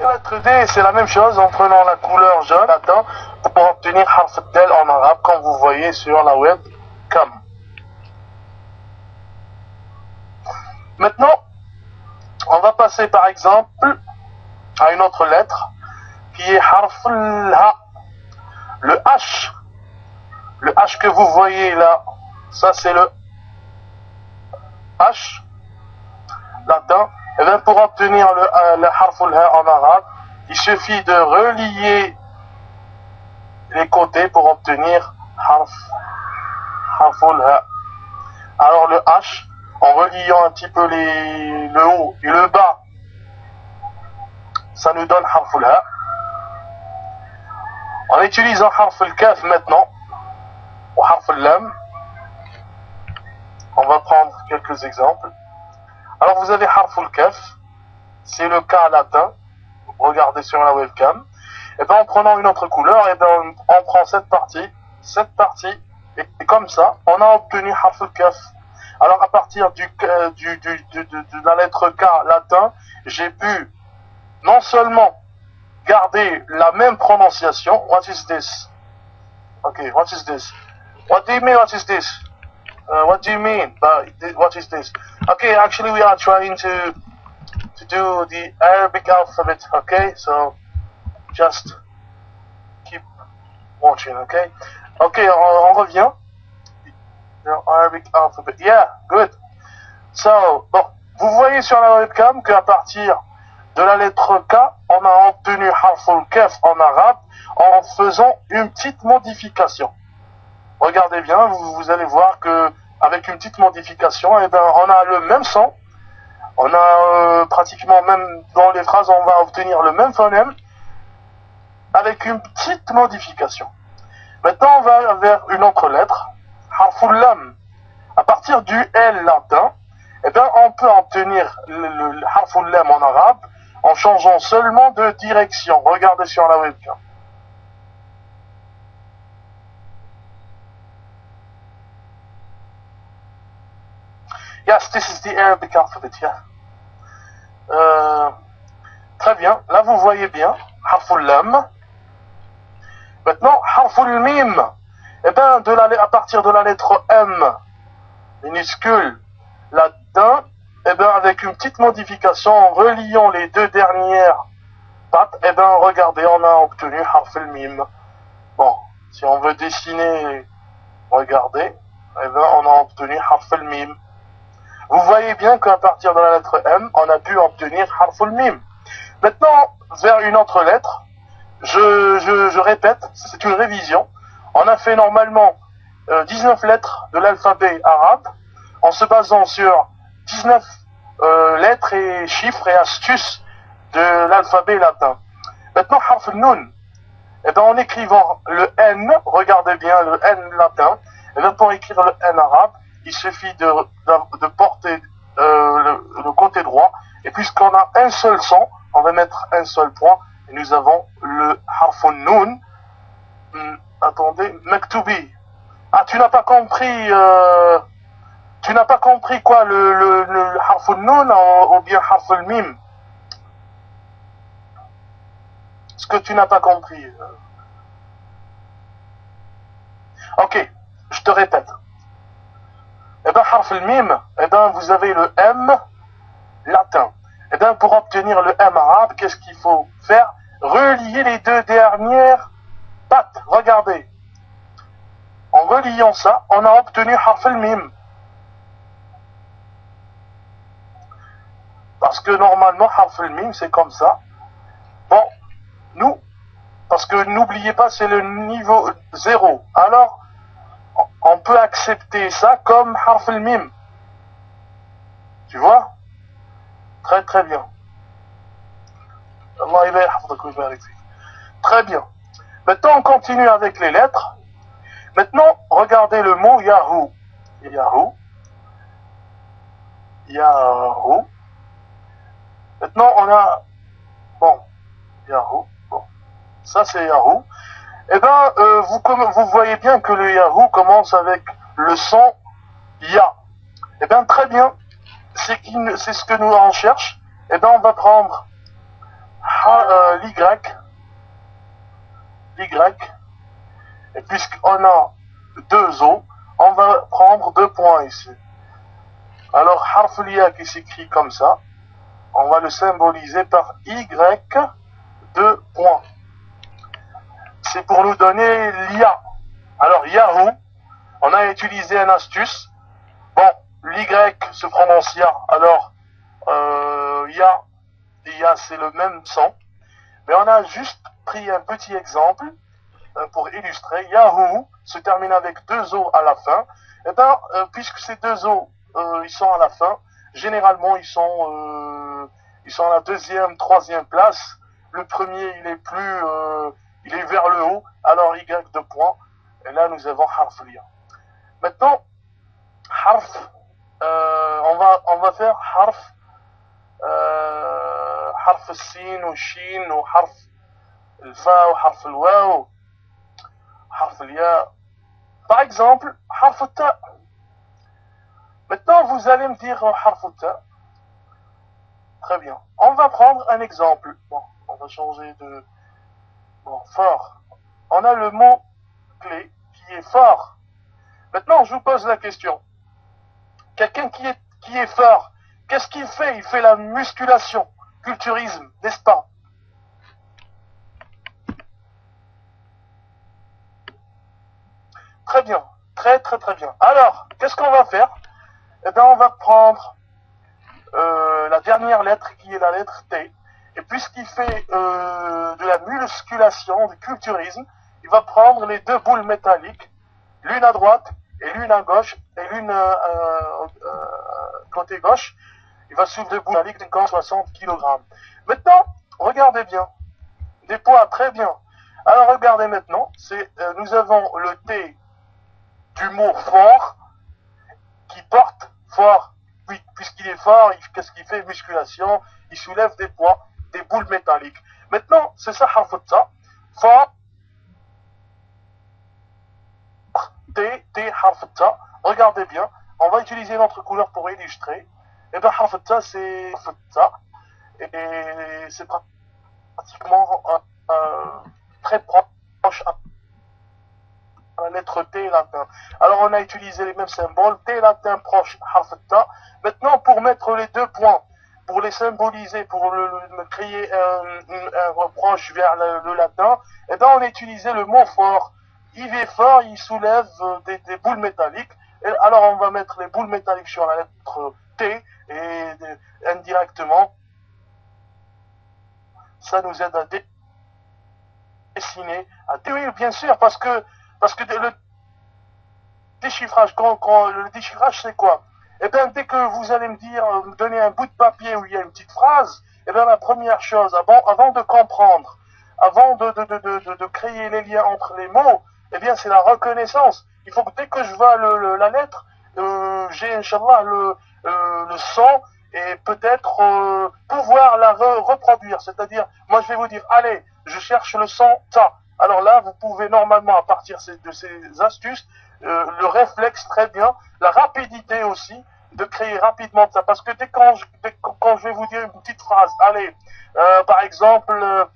La lettre D, c'est la même chose en prenant la couleur jaune latin pour obtenir harf del en arabe, comme vous voyez sur la webcam. Maintenant, on va passer par exemple à une autre lettre qui est harf al-ha. Le H. Le H que vous voyez là, ça c'est le H latin. Et bien pour obtenir le harf al-ha en arabe, il suffit de relier les côtés pour obtenir harf al-ha. Alors le H, en reliant un petit peu le haut et le bas, ça nous donne harf al-ha. En utilisant harf al-kaf maintenant, ou harf al-lam, on va prendre quelques exemples. Alors vous avez harf al-kaf, c'est le cas latin, regardez sur la webcam. Et bien en prenant une autre couleur, et bien on prend cette partie, et comme ça, on a obtenu harf al-kaf. Alors à partir de la lettre K latin, j'ai pu non seulement garder la même prononciation. What is this? Okay, what is this? What do you mean, what is this? What do you mean by what is this? Okay, actually we are trying to do the Arabic alphabet, okay? So just keep watching, okay? Okay, on revient. The Arabic alphabet. Yeah, good. So, bon, vous voyez sur la webcam qu'à partir de la lettre K, on a obtenu harf al-kaf en arabe en faisant une petite modification. Regardez bien, vous allez voir que avec une petite modification, eh ben, on a le même son. On a pratiquement même dans les phrases, on va obtenir le même phonème avec une petite modification. Maintenant, on va vers une autre lettre, harf al-lam. À partir du L latin, eh ben, on peut obtenir le harf al-lam en arabe en changeant seulement de direction. Regardez sur la webcam. Yes, this is the Arabic alphabet, yeah. Très bien, là vous voyez bien, harf al-lam. Maintenant, harf al-mim. Eh bien, à partir de la lettre M, minuscule, latin, eh bien, avec une petite modification, en reliant les deux dernières pattes, eh bien, regardez, on a obtenu harf al-mim. Bon, si on veut dessiner, regardez, eh bien, on a obtenu harf al-mim. Vous voyez bien qu'à partir de la lettre M, on a pu obtenir harf al-mim. Maintenant, vers une autre lettre, je répète, c'est une révision. On a fait normalement 19 lettres de l'alphabet arabe en se basant sur 19 lettres et chiffres et astuces de l'alphabet latin. Maintenant, harf al-nun. Eh bien, en écrivant le N, regardez bien le N latin, eh bien, pour écrire le N arabe, il suffit de porter le côté droit, et puisqu'on a un seul son, on va mettre un seul point, et nous avons le harf al-nun. Attendez, Maktubi. Ah, tu n'as pas compris quoi, le harf al-nun ou bien harf al-mim? Ce que tu n'as pas compris. Ok, je te répète. Eh bien, harf al-mim, eh bien, vous avez le M latin. Eh bien, pour obtenir le M arabe, qu'est-ce qu'il faut faire? Relier les deux dernières pattes. Regardez. En reliant ça, on a obtenu harf al-mim. Parce que normalement, harf al-mim, c'est comme ça. Bon, nous, parce que n'oubliez pas, c'est le niveau 0. Alors, on peut accepter ça comme harf al-mim. Tu vois? Très très bien. Allah il yahfazak wa yabarik fik. Très bien. Maintenant, on continue avec les lettres. Maintenant, regardez le mot Yahoo. Yahoo. Yahoo. Maintenant, on a... Bon, Yahoo. Bon. Ça, c'est Yahoo. Eh bien, vous voyez bien que le Yahoo commence avec le son Ya. Eh bien, très bien. C'est ce que nous en cherche. Eh bien, on va prendre l'Y, et puisqu'on a deux O, on va prendre 2 points ici. Alors, harf l'Ya qui s'écrit comme ça, on va le symboliser par Y, 2 points. C'est pour nous donner l'Ya. Alors, Yahoo, on a utilisé une astuce. Bon, l'Y se prononce Ya, alors Ya et Ya c'est le même son. Mais on a juste pris un petit exemple pour illustrer. Yahoo se termine avec 2 O à la fin. Et bien, puisque ces 2 O, ils sont à la fin, généralement ils sont à la deuxième, troisième place. Le premier, il est vers le haut, alors Y 2 points. Et là, nous avons harf l'Ya. Maintenant, harf, on va faire harf, harf sin ou shin ou harf الفا ou harf الواو, harf l'Ya. Par exemple, harf ta. Maintenant, vous allez me dire harf ta. Très bien. On va prendre un exemple. Bon, on va changer de... Bon, fort. On a le mot clé qui est fort. Maintenant, je vous pose la question. Quelqu'un qui est fort, qu'est-ce qu'il fait? Il fait la musculation, culturisme, n'est-ce pas? Très bien, très très très bien. Alors, qu'est-ce qu'on va faire? Eh bien, on va prendre la dernière lettre qui est la lettre T. Et puisqu'il fait de la musculation, du culturisme, il va prendre les 2 boules métalliques, l'une à droite et l'une à gauche, et l'une côté gauche. Il va soulever 2 boules métalliques de 60 kg. Maintenant, regardez bien. Des poids très bien. Alors regardez maintenant, nous avons le T du mot fort qui porte fort. Puisqu'il est fort, qu'est-ce qu'il fait? Musculation, il soulève des poids, des boules métalliques. Maintenant, c'est ça harf ta. Fort, T, harf ta. Regardez bien, on va utiliser notre couleur pour illustrer. Et bien harf ta, c'est harf ta. Et c'est pratiquement très proche à la lettre T latin. Alors on a utilisé les mêmes symboles, T latin proche, harf ta. Maintenant pour mettre les 2 points, pour les symboliser, pour créer un reproche vers le latin, et bien on a utilisé le mot fort. Il est fort, il soulève des boules métalliques. Et alors on va mettre les boules métalliques sur la lettre T et indirectement ça nous aide à dessiner. Oui, bien sûr, parce que le déchiffrage, le déchiffrage, c'est quoi? Eh bien, dès que vous allez me donner un bout de papier où il y a une petite phrase, eh bien, la première chose, avant de comprendre, avant de créer les liens entre les mots, eh bien, c'est la reconnaissance. Il faut que dès que je vois la lettre, j'ai, Inch'Allah, le son et peut-être pouvoir la reproduire. C'est-à-dire, moi, je vais vous dire, allez, je cherche le son ta. Alors là, vous pouvez normalement, à partir de ces astuces, le réflexe très bien, la rapidité aussi, de créer rapidement ça. Parce que quand je vais vous dire une petite phrase, allez, par exemple,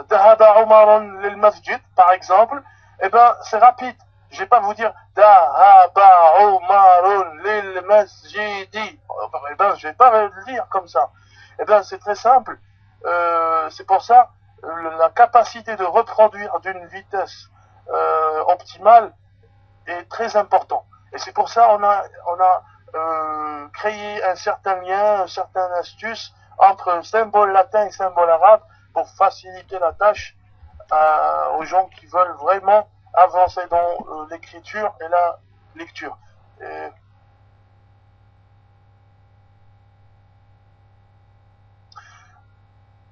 Dahaba Umarun lil Masjid, par exemple, eh ben, c'est rapide. Je vais pas vous dire Dahaba Umarun lil Masjidi. Eh ben, je vais pas le dire comme ça. Eh ben, c'est très simple. C'est pour ça, la capacité de reproduire d'une vitesse optimale est très important. Et c'est pour ça on a créé un certain lien, une certaine astuce entre symbole latin et symbole arabe pour faciliter la tâche aux gens qui veulent vraiment avancer dans l'écriture et la lecture. Et